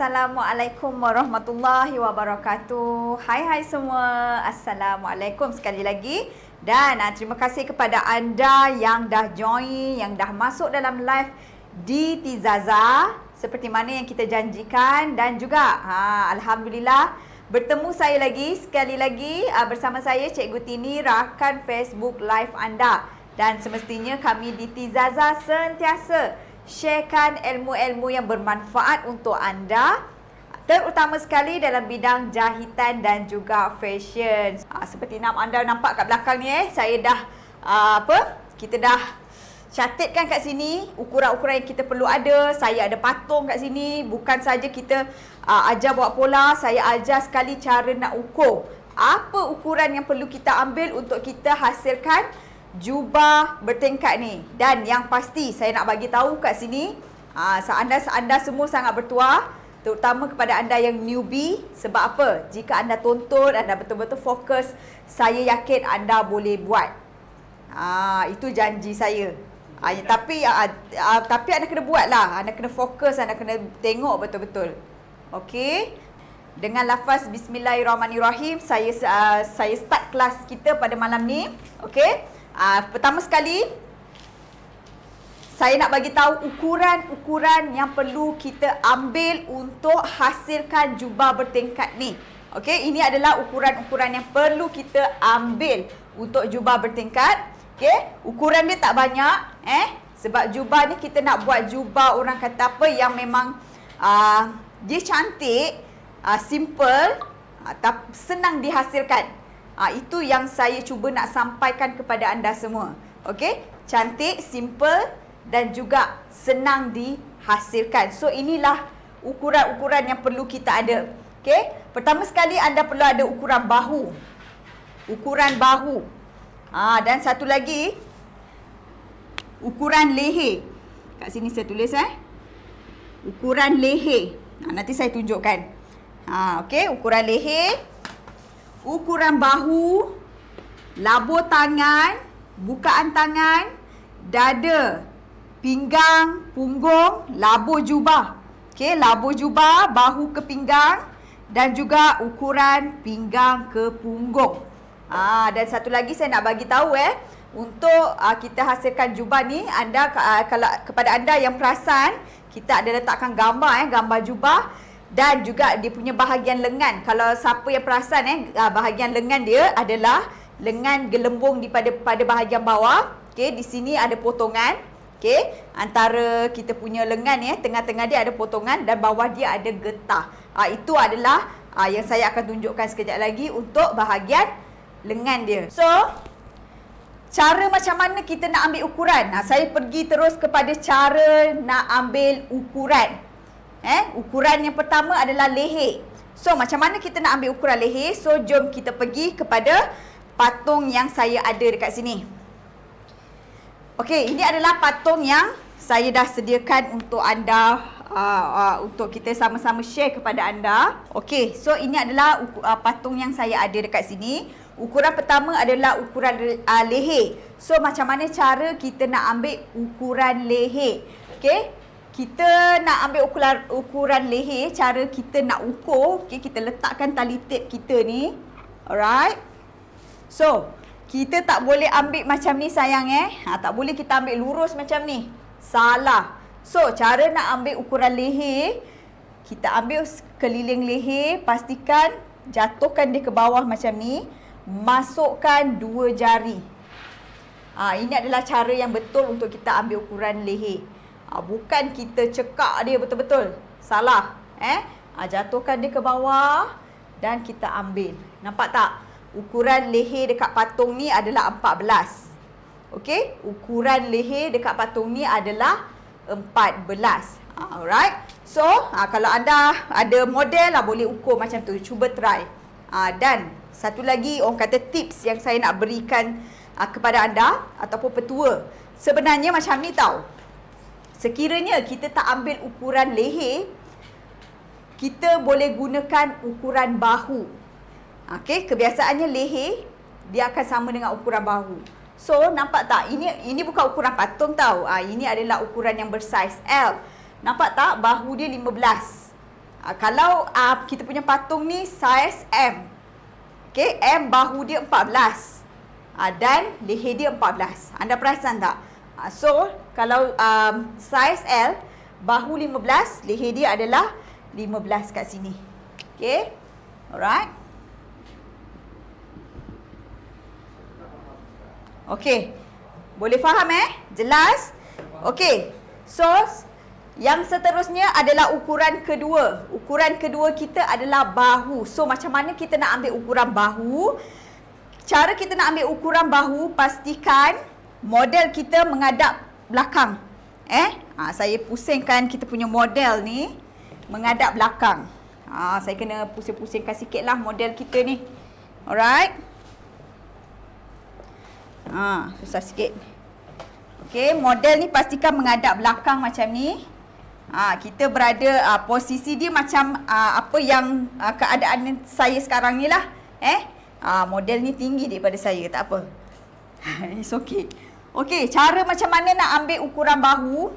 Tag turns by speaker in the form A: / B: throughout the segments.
A: Assalamualaikum warahmatullahi wabarakatuh. Hai semua. Assalamualaikum sekali lagi. Dan terima kasih kepada anda yang dah join, yang dah masuk dalam live di Tizaza seperti mana yang kita janjikan. Dan juga alhamdulillah bertemu saya lagi sekali lagi bersama saya Cikgu Tini, rakan Facebook live anda. Dan semestinya kami di Tizaza sentiasa sharekan ilmu-ilmu yang bermanfaat untuk anda, terutama sekali dalam bidang jahitan dan juga fashion. Seperti anda nampak kat belakang ni, saya dah kita dah catatkan kat sini ukuran-ukuran yang kita perlu ada. Saya ada patung kat sini. Bukan saja kita ajar buat pola, saya ajar sekali cara nak ukur. Apa ukuran yang perlu kita ambil untuk kita hasilkan jubah bertingkat ni. Dan yang pasti saya nak bagi tahu kat sini, anda semua sangat bertuah, terutama kepada anda yang newbie. Sebab apa? Jika anda tonton, anda betul-betul fokus, saya yakin anda boleh buat. Itu janji saya. Tapi anda kena buat lah. Anda kena fokus, anda kena tengok betul-betul. Okey. Dengan lafaz Bismillahirrahmanirrahim, saya start kelas kita pada malam ni. Okey. Pertama sekali, saya nak bagi tahu ukuran-ukuran yang perlu kita ambil untuk hasilkan jubah bertingkat ni. Okey, ini adalah ukuran-ukuran yang perlu kita ambil untuk jubah bertingkat. Okey, ukuran dia tak banyak, sebab jubah ni kita nak buat jubah orang kata apa yang memang dia cantik, simple, senang dihasilkan. Itu yang saya cuba nak sampaikan kepada anda semua. Okey, cantik, simple dan juga senang dihasilkan. So inilah ukuran-ukuran yang perlu kita ada. Okey, pertama sekali anda perlu ada ukuran bahu. Ukuran bahu. Dan satu lagi ukuran leher. Kat sini saya tulis ukuran leher. Nanti saya tunjukkan. Okey, ukuran leher, ukuran bahu, labur tangan, bukaan tangan, dada, pinggang, punggung, labur jubah. Okey, labur jubah, bahu ke pinggang dan juga ukuran pinggang ke punggung. Dan satu lagi saya nak bagi tahu untuk kita hasilkan jubah ni, anda kalau kepada anda yang perasan, kita ada letakkan gambar gambar jubah. Dan juga dia punya bahagian lengan. Kalau siapa yang perasan bahagian lengan dia adalah lengan gelembung pada bahagian bawah. Okey, di sini ada potongan. Okey, antara kita punya lengan tengah-tengah dia ada potongan dan bawah dia ada getah. Itu adalah yang saya akan tunjukkan sekejap lagi untuk bahagian lengan dia. So, cara macam mana kita nak ambil ukuran? Saya pergi terus kepada cara nak ambil ukuran. Ukuran yang pertama adalah leher. So, macam mana kita nak ambil ukuran leher? So, jom kita pergi kepada patung yang saya ada dekat sini. Okey, ini adalah patung yang saya dah sediakan untuk anda, untuk kita sama-sama share kepada anda. Okey, so ini adalah patung yang saya ada dekat sini. Ukuran pertama adalah ukuran leher. So, macam mana cara kita nak ambil ukuran leher? Okey. Kita nak ambil ukuran leher, cara kita nak ukur, kita letakkan tali tape kita ni. Alright. So, kita tak boleh ambil macam ni sayang tak boleh kita ambil lurus macam ni. Salah. So, cara nak ambil ukuran leher, kita ambil keliling leher, pastikan jatuhkan dia ke bawah macam ni, masukkan 2 jari. Ini adalah cara yang betul untuk kita ambil ukuran leher. Bukan kita cekak dia betul-betul. Salah. Jatuhkan dia ke bawah dan kita ambil. Nampak tak? Ukuran leher dekat patung ni adalah 14. Okey? Ukuran leher dekat patung ni adalah 14. Alright. So, kalau anda ada model boleh ukur macam tu. Cuba try. Dan satu lagi orang kata tips yang saya nak berikan kepada anda ataupun petua. Sebenarnya macam ni tau. Sekiranya kita tak ambil ukuran leher, kita boleh gunakan ukuran bahu. Okey, kebiasaannya leher dia akan sama dengan ukuran bahu. So, nampak tak? Ini bukan ukuran patung tau. Ini adalah ukuran yang bersaiz L. Nampak tak? Bahu dia 15. Kalau kita punya patung ni saiz M. Okey, M bahu dia 14. Dan leher dia 14. Anda perasan tak? So, kalau saiz L, bahu 15, leher dia adalah 15 kat sini. Okey. Alright. Okey. Boleh faham Jelas? Okey. So, yang seterusnya adalah ukuran kedua. Ukuran kedua kita adalah bahu. So, macam mana kita nak ambil ukuran bahu? Cara kita nak ambil ukuran bahu, pastikan model kita menghadap belakang. Saya pusingkan kita punya model ni menghadap belakang. Saya kena pusing-pusingkan sikit lah model kita ni. Alright. Susah sikit. Okey, model ni pastikan menghadap belakang macam ni. Kita berada, posisi dia macam apa yang keadaan saya sekarang ni lah. Model ni tinggi daripada saya, tak apa. It's okay. Okey, cara macam mana nak ambil ukuran bahu.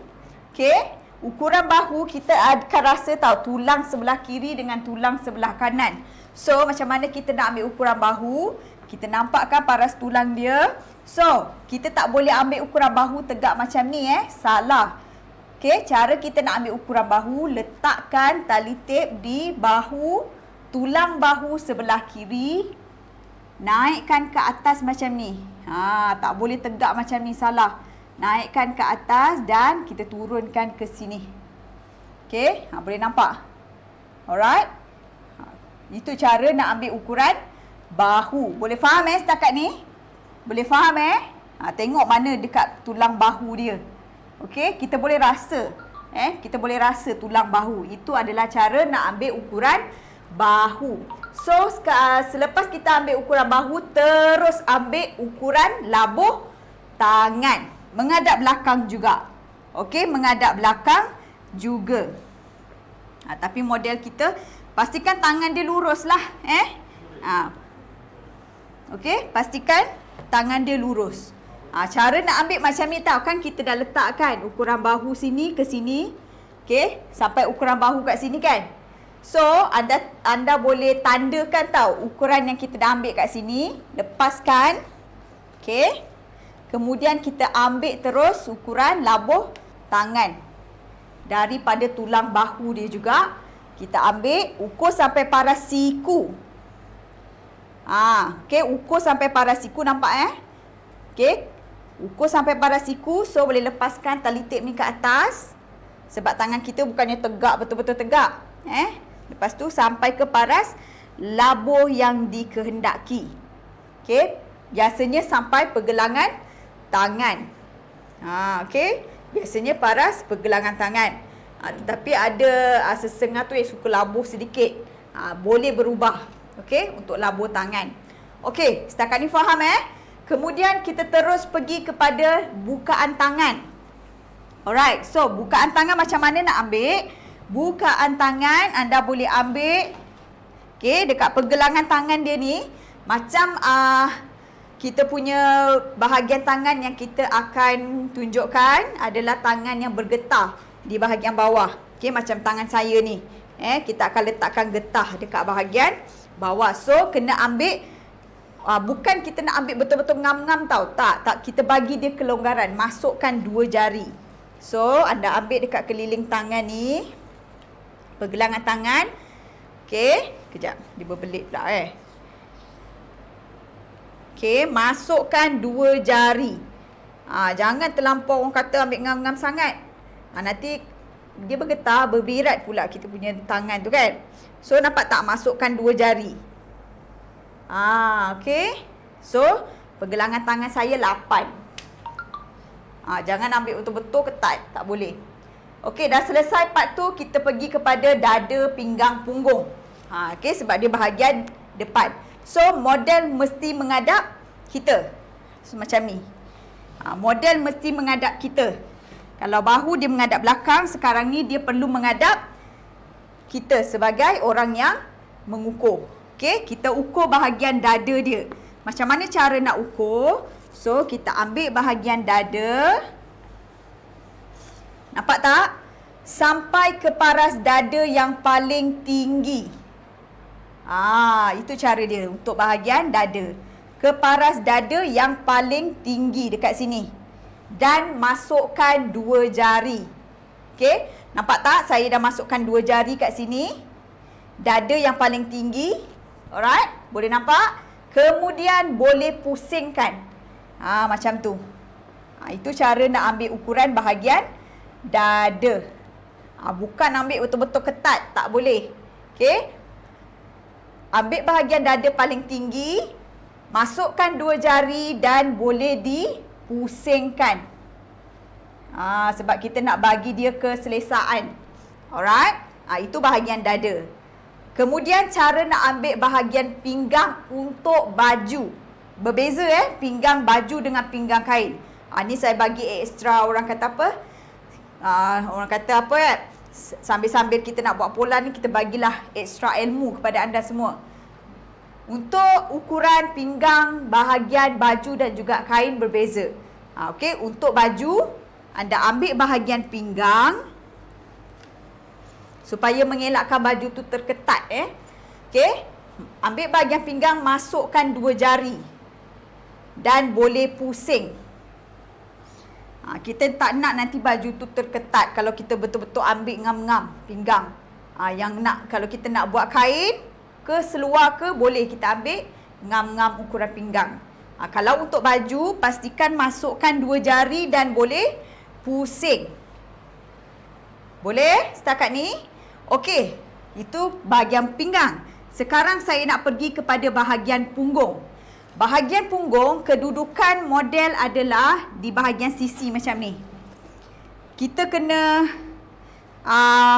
A: Okey, ukuran bahu kita akan rasa tahu tulang sebelah kiri dengan tulang sebelah kanan. So, macam mana kita nak ambil ukuran bahu? Kita nampakkan paras tulang dia. So, kita tak boleh ambil ukuran bahu tegak macam ni salah. Okey, cara kita nak ambil ukuran bahu, letakkan tali tip di bahu, tulang bahu sebelah kiri, naikkan ke atas macam ni. Tak boleh tegak macam ni, salah. Naikkan ke atas dan kita turunkan ke sini. Okey, boleh nampak? Alright. Itu cara nak ambil ukuran bahu. Boleh faham setakat ni? Boleh faham tengok mana dekat tulang bahu dia. Okey, kita boleh rasa. Kita boleh rasa tulang bahu. Itu adalah cara nak ambil ukuran bahu. So, selepas kita ambil ukuran bahu, terus ambil ukuran labuh tangan. Menghadap belakang juga. Okey, menghadap belakang juga. Tapi model kita, pastikan tangan dia lurus lah. Okey, pastikan tangan dia lurus. Cara nak ambil macam ni tau. Kan kita dah letakkan ukuran bahu sini ke sini. Okey, sampai ukuran bahu kat sini kan. So, anda boleh tandakan tau ukuran yang kita dah ambil kat sini. Lepaskan. Okey. Kemudian kita ambil terus ukuran labuh tangan. Daripada tulang bahu dia juga. Kita ambil, ukur sampai paras siku. Okey, ukur sampai paras siku, nampak Okey. Ukur sampai paras siku, so boleh lepaskan tali tip ni ke atas. Sebab tangan kita bukannya tegak, betul-betul tegak. Lepas tu sampai ke paras labuh yang dikehendaki. Okey. Biasanya sampai pergelangan tangan. Okey. Biasanya paras pergelangan tangan. Tetapi ada sesengah tu yang suka labuh sedikit. Boleh berubah. Okey, untuk labuh tangan. Okey, setakat ni faham Kemudian kita terus pergi kepada bukaan tangan. Alright, so bukaan tangan macam mana nak ambil? Bukaan tangan anda boleh ambil dekat pergelangan tangan dia ni. Macam kita punya bahagian tangan yang kita akan tunjukkan adalah tangan yang bergetah di bahagian bawah. Macam tangan saya ni. Kita akan letakkan getah dekat bahagian bawah. So, kena ambil, bukan kita nak ambil betul-betul ngam-ngam tau. Tak, kita bagi dia kelonggaran. Masukkan 2 jari. So, anda ambil dekat keliling tangan ni. Pergelangan tangan. Okey, kejap. Dia berbelit pula Okey, masukkan 2 jari. Jangan terlampau orang kata ambil ngam-ngam sangat. Nanti dia bergetar, berbirat pula kita punya tangan tu kan. So, nampak tak? Masukkan 2 jari. Okey. So, pergelangan tangan saya 8. Jangan ambil betul-betul ketat. Tak boleh. Okey, dah selesai part tu, kita pergi kepada dada, pinggang, punggung. Okey, sebab dia bahagian depan. So, model mesti menghadap kita. So, macam ni. Model mesti menghadap kita. Kalau bahu dia menghadap belakang, sekarang ni dia perlu menghadap kita sebagai orang yang mengukur. Okey, kita ukur bahagian dada dia. Macam mana cara nak ukur? So, kita ambil bahagian dada. Nampak tak? sampai ke paras dada yang paling tinggi. Itu cara dia untuk bahagian dada. Ke paras dada yang paling tinggi dekat sini. Dan masukkan 2 jari. Okey, nampak tak? Saya dah masukkan 2 jari kat sini. Dada yang paling tinggi. Alright, boleh nampak? Kemudian boleh pusingkan. Macam tu. Itu cara nak ambil ukuran bahagian dada. Bukan ambil betul-betul ketat, tak boleh. Okey. Ambil bahagian dada paling tinggi, masukkan 2 jari dan boleh dipusingkan. Sebab kita nak bagi dia keselesaan. Alright? Itu bahagian dada. Kemudian cara nak ambil bahagian pinggang untuk baju. Berbeza pinggang baju dengan pinggang kain. Ni saya bagi ekstra, orang kata apa? Orang kata apa sambil-sambil kita nak buat pola ni, kita bagilah ekstra ilmu kepada anda semua. Untuk ukuran pinggang, bahagian baju dan juga kain berbeza. Okey, untuk baju, anda ambil bahagian pinggang supaya mengelakkan baju tu terketat. Okey, ambil bahagian pinggang, masukkan 2 jari dan boleh pusing. Kita tak nak nanti baju tu terketat kalau kita betul-betul ambil ngam-ngam pinggang. Yang nak, kalau kita nak buat kain ke seluar ke, boleh kita ambil ngam-ngam ukuran pinggang. Kalau untuk baju, pastikan masukkan 2 jari dan boleh pusing. Boleh setakat ni? Okey, itu bahagian pinggang. Sekarang saya nak pergi kepada bahagian punggung. Bahagian punggung, kedudukan model adalah di bahagian sisi macam ni. Kita kena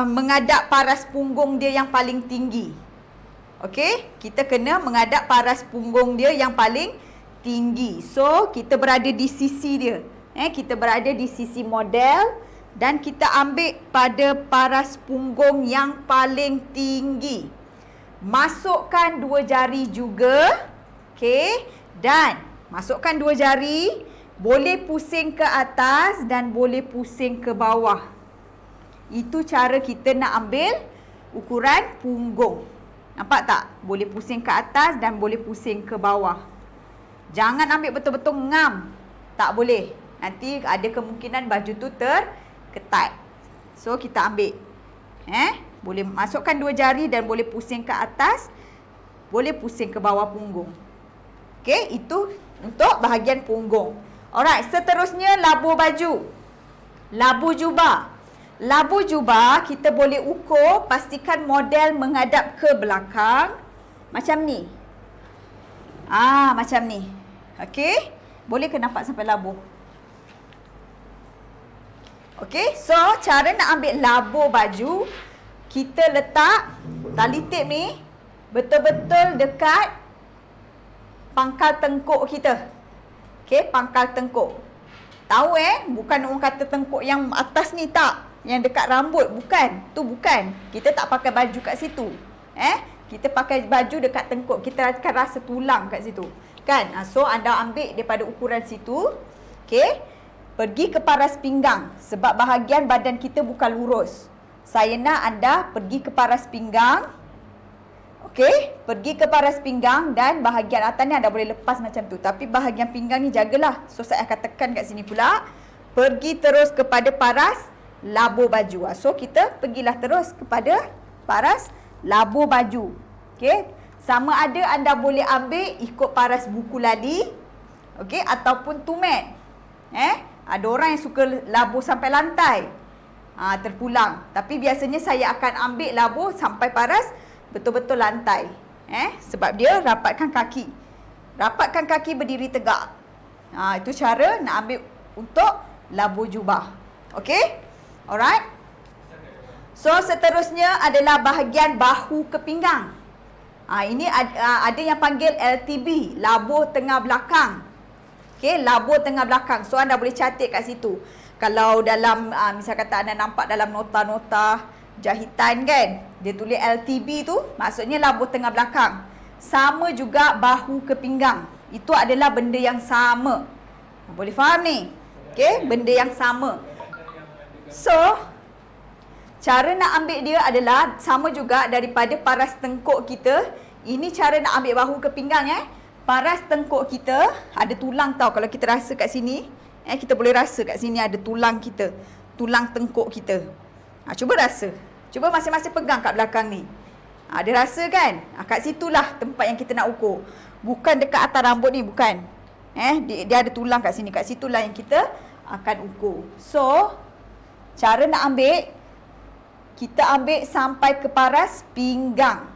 A: menghadap paras punggung dia yang paling tinggi. Okey, kita kena menghadap paras punggung dia yang paling tinggi. So, kita berada di sisi dia. Kita berada di sisi model dan kita ambil pada paras punggung yang paling tinggi. Masukkan 2 jari juga. Okey, dan masukkan 2 jari, boleh pusing ke atas dan boleh pusing ke bawah. Itu cara kita nak ambil ukuran punggung. Nampak tak? Boleh pusing ke atas dan boleh pusing ke bawah. Jangan ambil betul-betul ngam. Tak boleh. Nanti ada kemungkinan baju tu terketat. So, kita ambil. Boleh masukkan 2 jari dan boleh pusing ke atas, boleh pusing ke bawah punggung. Okey, itu untuk bahagian punggung. Alright, seterusnya labuh baju. Labuh jubah. Labuh jubah kita boleh ukur, pastikan model menghadap ke belakang. Macam ni. Macam ni. Okey, boleh ke nampak sampai labuh? Okey, so cara nak ambil labuh baju, kita letak tali tip ni betul-betul dekat pangkal tengkuk kita. Okey, pangkal tengkuk. Tahu bukan orang kata tengkuk yang atas ni, tak. Yang dekat rambut, bukan. Tu bukan. Kita tak pakai baju kat situ. Kita pakai baju dekat tengkuk. Kita akan rasa tulang kat situ. Kan? So, anda ambil daripada ukuran situ. Okey. Pergi ke paras pinggang. Sebab bahagian badan kita bukan lurus. Saya nak anda pergi ke paras pinggang. Okey, pergi ke paras pinggang dan bahagian atas ni anda boleh lepas macam tu. Tapi bahagian pinggang ni jagalah. So, saya akan tekan kat sini pula. Pergi terus kepada paras labuh baju. So, kita pergilah terus kepada paras labuh baju. Okey, sama ada anda boleh ambil ikut paras buku lali. Okey, ataupun tumet. Ada orang yang suka labuh sampai lantai. Terpulang. Tapi biasanya saya akan ambil labuh sampai paras betul-betul lantai. Sebab dia rapatkan kaki. Rapatkan kaki, berdiri tegak. Itu cara nak ambil untuk labuh jubah. Okey? Alright? So, seterusnya adalah bahagian bahu ke pinggang. Ini ada yang panggil LTB, labuh tengah belakang. Okey, labuh tengah belakang. So, anda boleh catat kat situ. Kalau dalam, misal kata anda nampak dalam nota-nota jahitan kan, dia tulis LTB tu, maksudnya labuh tengah belakang. Sama juga bahu ke pinggang. Itu adalah benda yang sama. Boleh faham ni? Okey, benda yang sama. So, Cara nak ambil dia adalah sama juga daripada paras tengkuk kita. Ini cara nak ambil bahu ke pinggang Paras tengkuk kita ada tulang tau. Kalau kita rasa kat sini, kita boleh rasa kat sini ada tulang kita. Tulang tengkuk kita. Cuba rasa. Cuba masing-masing pegang kat belakang ni. Dia rasa kan? Kat situlah tempat yang kita nak ukur. Bukan dekat atas rambut ni, bukan. Dia ada tulang kat sini. Kat situlah yang kita akan ukur. So, cara nak ambil, kita ambil sampai ke paras pinggang.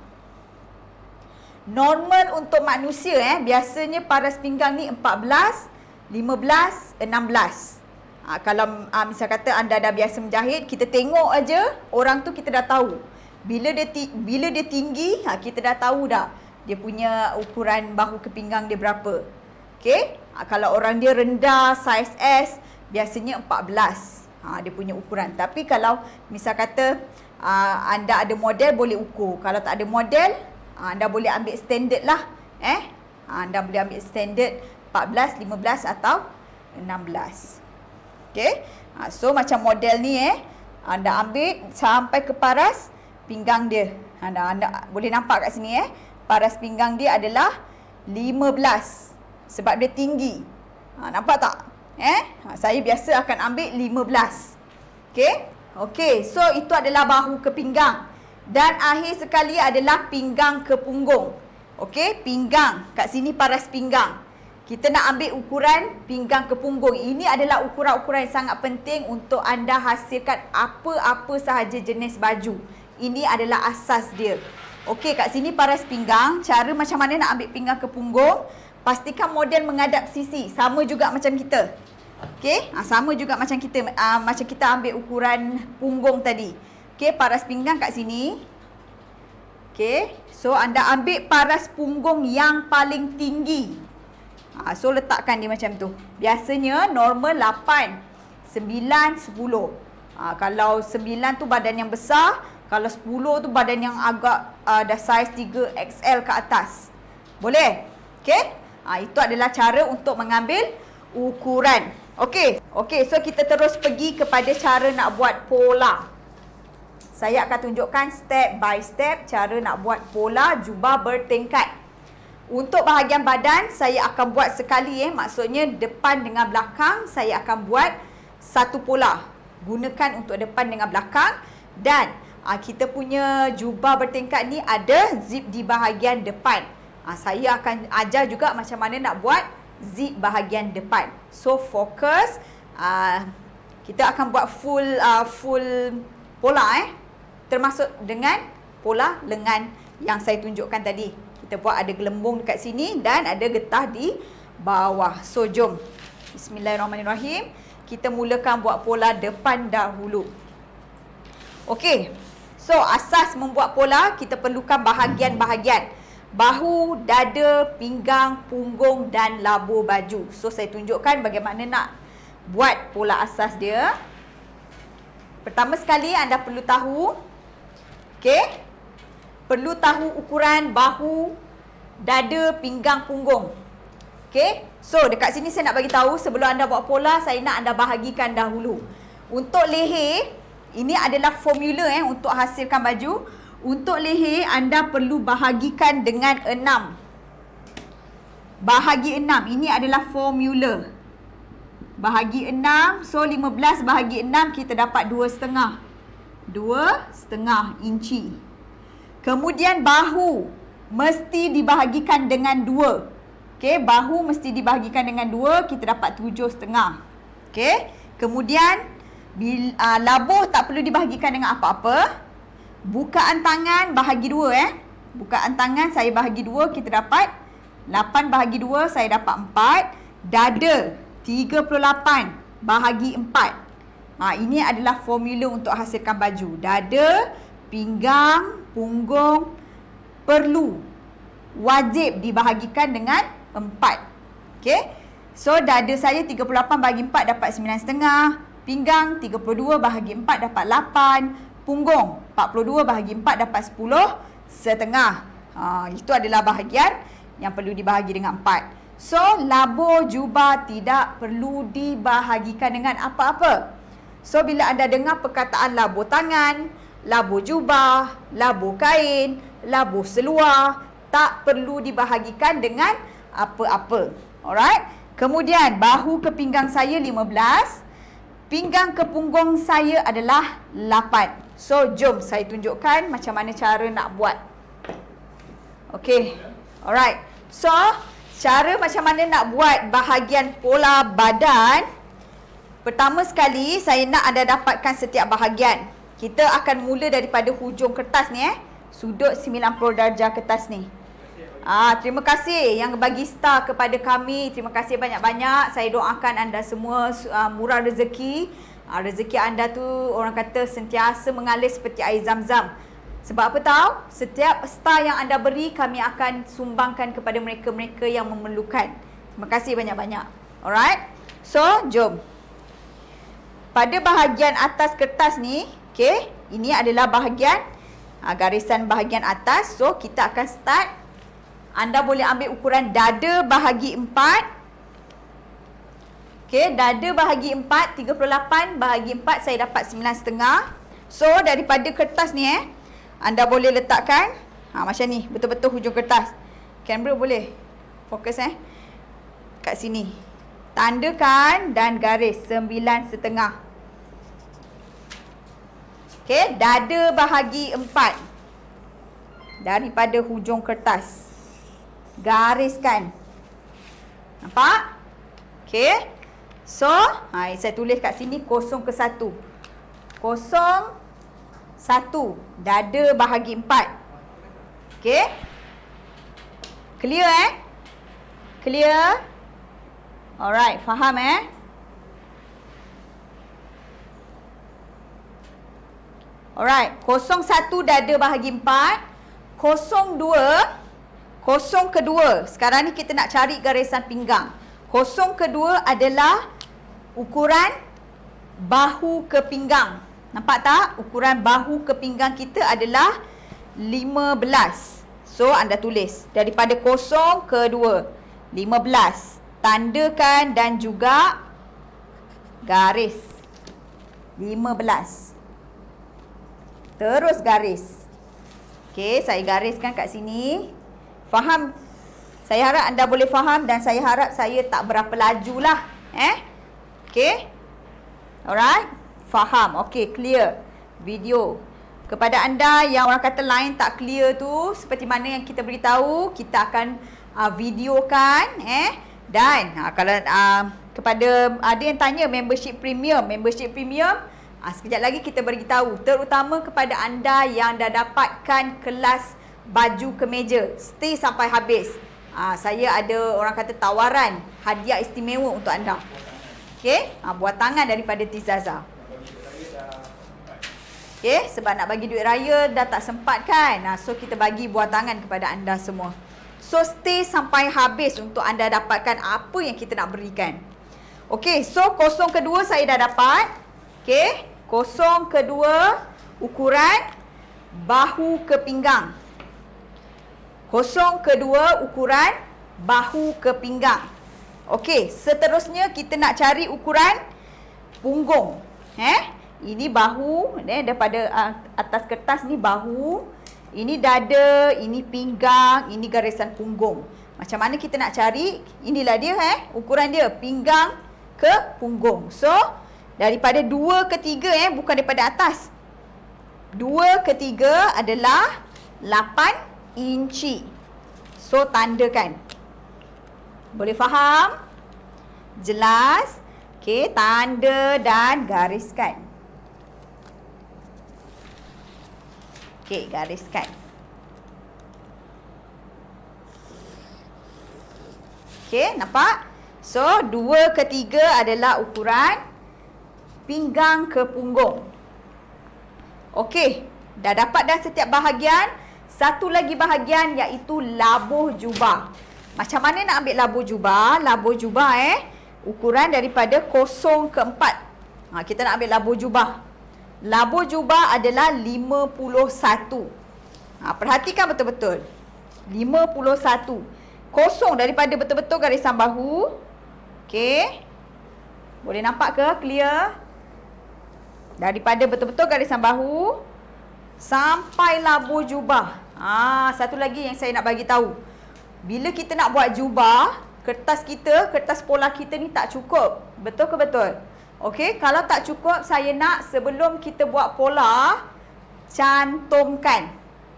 A: Normal untuk manusia biasanya paras pinggang ni 14, 15, 16. Kalau misal kata anda dah biasa menjahit, kita tengok aja orang tu kita dah tahu. Bila dia tinggi, kita dah tahu dah dia punya ukuran bahu ke pinggang dia berapa. Okey? Kalau orang dia rendah, saiz S, biasanya 14. Dia punya ukuran. Tapi kalau misal kata anda ada model, boleh ukur. Kalau tak ada model, anda boleh ambil standard lah. Anda boleh ambil standard 14, 15 atau 16. Okey. So macam model ni anda ambil sampai ke paras pinggang dia. Anda boleh nampak kat sini paras pinggang dia adalah 15 sebab dia tinggi. Nampak tak? Saya biasa akan ambil 15. Okey? Okey, so itu adalah bahu ke pinggang. Dan akhir sekali adalah pinggang ke punggung. Okey, pinggang. Kat sini paras pinggang. Kita nak ambil ukuran pinggang ke punggung. Ini adalah ukuran-ukuran yang sangat penting untuk anda hasilkan apa-apa sahaja jenis baju. Ini adalah asas dia. Okey, kat sini paras pinggang. Cara macam mana nak ambil pinggang ke punggung. Pastikan model menghadap sisi. Sama juga macam kita. Okey, sama juga macam kita. Macam kita ambil ukuran punggung tadi. Okey, paras pinggang kat sini. Okey, so anda ambil paras punggung yang paling tinggi. So letakkan dia macam tu. Biasanya normal 8, 9, 10. Kalau 9 tu badan yang besar, kalau 10 tu badan yang agak dah saiz 3XL ke atas. Boleh? Okey? Itu adalah cara untuk mengambil ukuran. Okey. Okey, so kita terus pergi kepada cara nak buat pola. Saya akan tunjukkan step by step cara nak buat pola jubah bertingkat. Untuk bahagian badan, saya akan buat sekali maksudnya depan dengan belakang, saya akan buat satu pola. Gunakan untuk depan dengan belakang. Dan kita punya jubah bertingkat ni ada zip di bahagian depan. Saya akan ajar juga macam mana nak buat zip bahagian depan. So fokus, kita akan buat full pola termasuk dengan pola lengan yang saya tunjukkan tadi. Kita buat ada gelembung dekat sini dan ada getah di bawah. So jom. Bismillahirrahmanirrahim. Kita mulakan buat pola depan dahulu. Okey. So asas membuat pola, kita perlukan bahagian-bahagian. Bahu, dada, pinggang, punggung dan labur baju. So saya tunjukkan bagaimana nak buat pola asas dia. Pertama sekali anda perlu tahu, perlu tahu ukuran bahu, dada, pinggang, punggung. So dekat sini saya nak bagi tahu sebelum anda buat pola, saya nak anda bahagikan dahulu. Untuk leher, ini adalah formula untuk hasilkan baju. Untuk leher anda perlu bahagikan dengan 6. Bahagi 6, ini adalah formula. Bahagi 6, so 15 bahagi 6 kita dapat 2,5. 2,5 inci. Kemudian bahu mesti dibahagikan dengan 2. Bahu mesti dibahagikan dengan 2, kita dapat 7,5. Kemudian labuh tak perlu dibahagikan dengan apa-apa. Bukaan tangan bahagi 2 Bukaan tangan saya bahagi 2, kita dapat 8 bahagi 2, saya dapat 4. Dada 38 bahagi 4. Ini adalah formula untuk hasilkan baju. Dada, pinggang, punggung perlu wajib dibahagikan dengan 4. So dada saya 38 bahagi 4 dapat 9,5. Pinggang 32 bahagi 4 dapat 8. Punggung 42 bahagi 4 dapat 10,5. Itu adalah bahagian yang perlu dibahagi dengan 4. So labur jubah tidak perlu dibahagikan dengan apa-apa. So bila anda dengar perkataan labur tangan, labuh jubah, labuh kain, labuh seluar. Tak perlu dibahagikan dengan apa-apa. Alright. Kemudian bahu ke pinggang saya 15. Pinggang ke punggung saya adalah 8. So, jom saya tunjukkan macam mana cara nak buat. Okey. Alright. So, cara macam mana nak buat bahagian pola badan. Pertama sekali, saya nak anda dapatkan setiap bahagian. Kita akan mula daripada hujung kertas ni sudut 90 darjah kertas ni. Terima kasih yang bagi star kepada kami. Terima kasih banyak-banyak. Saya doakan anda semua murah rezeki. Rezeki anda tu orang kata sentiasa mengalir seperti air zam-zam. Sebab apa tahu? Setiap star yang anda beri, kami akan sumbangkan kepada mereka-mereka yang memerlukan. Terima kasih banyak-banyak. Alright. So, jom. Pada bahagian atas kertas ni, okay, ini adalah bahagian garisan bahagian atas. So, kita akan start. Anda boleh ambil ukuran dada bahagi 4. Okay, dada bahagi 4, 38 bahagi 4, saya dapat 9,5. So, daripada kertas ni anda boleh letakkan macam ni, betul-betul hujung kertas. Kamera boleh fokus kat sini. Tandakan dan garis 9,5. Okay, dada bahagi 4. Daripada hujung kertas. Gariskan. Nampak? Okay. So, saya tulis kat sini 0 ke 1. 0, 1. Dada bahagi 4. Okay. Clear Clear? Alright, faham Alright, 01 dada bahagi 4. 0 kedua. Sekarang ni kita nak cari garisan pinggang. 0 kedua adalah ukuran bahu ke pinggang. Nampak tak? Ukuran bahu ke pinggang kita adalah 15. So, anda tulis daripada 0 ke 2. 15. Tandakan dan juga garis. 15. Terus garis. Okey, saya gariskan kat sini. Faham? Saya harap anda boleh faham dan saya harap saya tak berapa laju lah. Okey? Alright? Faham? Okey, clear. Video. Kepada anda yang orang kata line tak clear tu, seperti mana yang kita beritahu, kita akan videokan. Dan kalau kepada ada yang tanya membership premium. Sekejap lagi kita beritahu. Terutama kepada anda yang dah dapatkan kelas baju kemeja. Stay sampai habis. Saya ada orang kata tawaran hadiah istimewa untuk anda. Okey, buat tangan daripada Tizaza. Okey, sebab nak bagi duit raya dah tak sempat kan. So kita bagi buat tangan kepada anda semua. So stay sampai habis untuk anda dapatkan apa yang kita nak berikan. Okey, so 0 kedua saya dah dapat. Okey, 0 kedua ukuran bahu ke pinggang. 0 kedua ukuran bahu ke pinggang. Okey, seterusnya kita nak cari ukuran punggung. Ini bahu, daripada atas kertas ni bahu. Ini dada, ini pinggang, ini garisan punggung. Macam mana kita nak cari? Inilah dia ukuran dia, pinggang ke punggung. So, daripada 2 ke 3 bukan daripada atas. 2 ke 3 adalah 8 inci. So, tandakan. Boleh faham? Jelas? Okey, tanda dan gariskan. Okey, gariskan. Okey, nampak? So, 2 ke 3 adalah ukuran pinggang ke punggung. Okey, dah dapat dah setiap bahagian. Satu lagi bahagian iaitu labuh jubah. Macam mana nak ambil labuh jubah? Labuh jubah ukuran daripada 0 ke 4. Kita nak ambil labuh jubah. Labuh jubah adalah 51. Perhatikan betul-betul. 51. 0 daripada betul-betul garisan bahu. Okey. Boleh nampak ke? Clear? Daripada betul-betul garisan bahu. sampai labuh jubah. Satu lagi yang saya nak bagi tahu. Bila kita nak buat jubah, kertas pola kita ni tak cukup. Betul ke betul? Okey, kalau tak cukup, saya nak sebelum kita buat pola, cantumkan.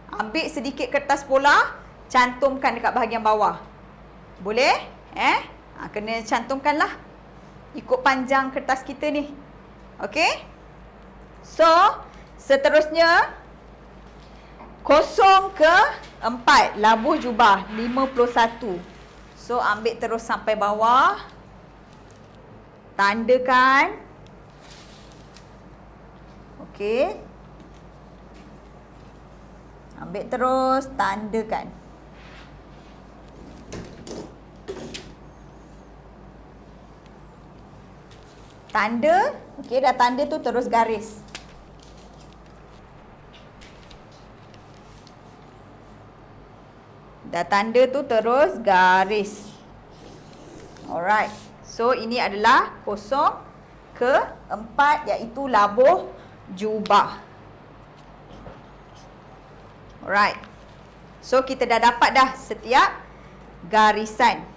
A: Ambil sedikit kertas pola, cantumkan dekat bahagian bawah. Boleh? Kena cantumkanlah. Ikut panjang kertas kita ni. Okey? So, seterusnya 0 ke 4, labuh jubah 51. So, ambil terus sampai bawah. Tandakan. Okey. Ambil terus, tandakan. Tanda, okey, dah tanda tu terus garis. Dah tanda tu terus garis. Alright. So, ini adalah 0 ke 4 iaitu labuh jubah. Alright. So, kita dah dapat dah setiap garisan.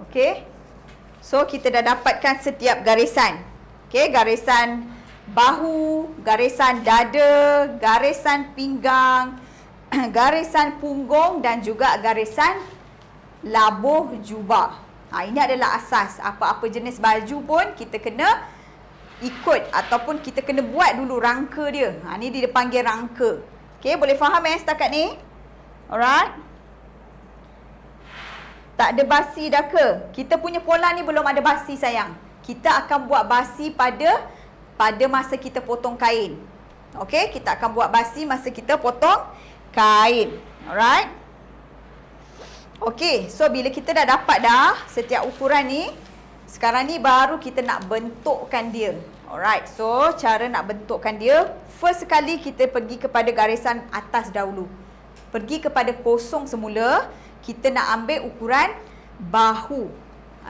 A: Okey. So, kita dah dapatkan setiap garisan. Okey, garisan bahu, garisan dada, garisan pinggang, garisan punggung dan juga garisan labuh jubah. Ini adalah asas. Apa-apa jenis baju pun kita kena ikut ataupun kita kena buat dulu rangka dia. Ni dia panggil rangka. Okey, boleh faham setakat ni? Alright. Tak ada basi dah ke? Kita punya pola ni belum ada basi sayang. Kita akan buat basi pada masa kita potong kain. Okey, kita akan buat basi masa kita potong kain. Alright. Okey, so bila kita dah dapat dah setiap ukuran ni, sekarang ni baru kita nak bentukkan dia. Alright, so cara nak bentukkan dia, first sekali kita pergi kepada garisan atas dahulu. Pergi kepada kosong semula, kita nak ambil ukuran bahu.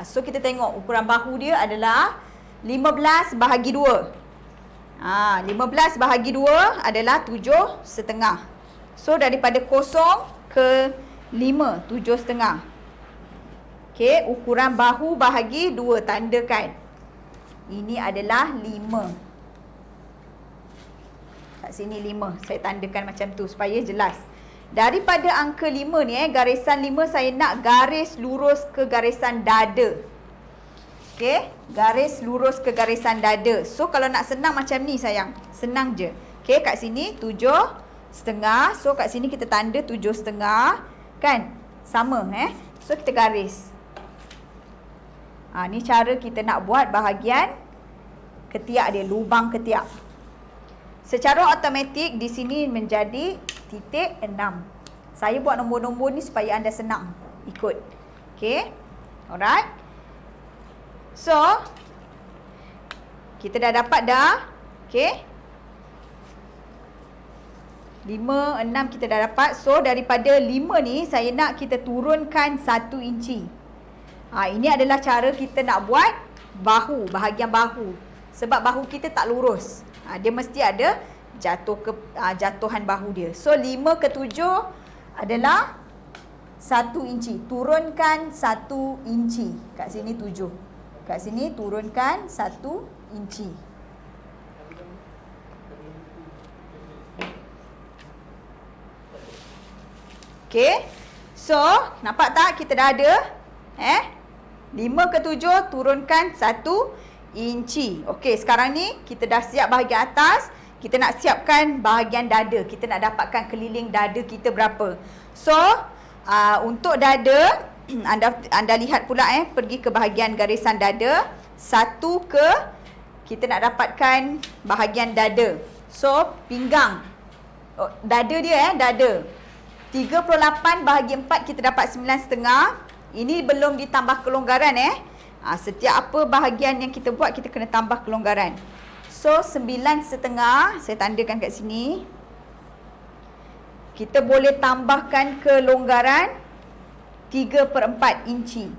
A: So kita tengok ukuran bahu dia adalah 15 bahagi 2. 15 bahagi 2 adalah 7,5. So daripada 0 ke 5, 7,5. Okey, ukuran bahu bahagi 2, tandakan. Ini adalah 5. Kat sini 5. Saya tandakan macam tu supaya jelas. Daripada angka 5 ni, garisan 5 saya nak garis lurus ke garisan dada. Okey, garis lurus ke garisan dada. So kalau nak senang macam ni sayang, senang je. Okey, kat sini 7,5. So kat sini kita tanda 7,5. Kan? Sama So kita garis. Ni cara kita nak buat bahagian ketiak dia, lubang ketiak. Secara automatik di sini menjadi titik 6. Saya buat nombor-nombor ni supaya anda senang ikut. Okey. Alright. So kita dah dapat dah. Okey. 5, 6 kita dah dapat. So daripada 5 ni saya nak kita turunkan 1 inci. Ini adalah cara kita nak buat bahu, bahagian bahu. Sebab bahu kita tak lurus. Dia mesti ada jatuhan bahu dia. So 5 ke 7 adalah 1 inci. Turunkan 1 inci. Kat sini 7. Kat sini turunkan 1 inci. Okey. So, nampak tak kita dah ada 5 ke 7 turunkan 1 inci. Okey, sekarang ni kita dah siap bahagian atas. Kita nak siapkan bahagian dada. Kita nak dapatkan keliling dada kita berapa. So, untuk dada, anda lihat pula pergi ke bahagian garisan dada. 1 ke, kita nak dapatkan bahagian dada. So, pinggang. Dada dia dada. 38 bahagi 4 kita dapat 9,5. Ini belum ditambah kelonggaran setiap apa bahagian yang kita buat kita kena tambah kelonggaran. So 9,5 saya tandakan kat sini. Kita boleh tambahkan kelonggaran 3/4 inci.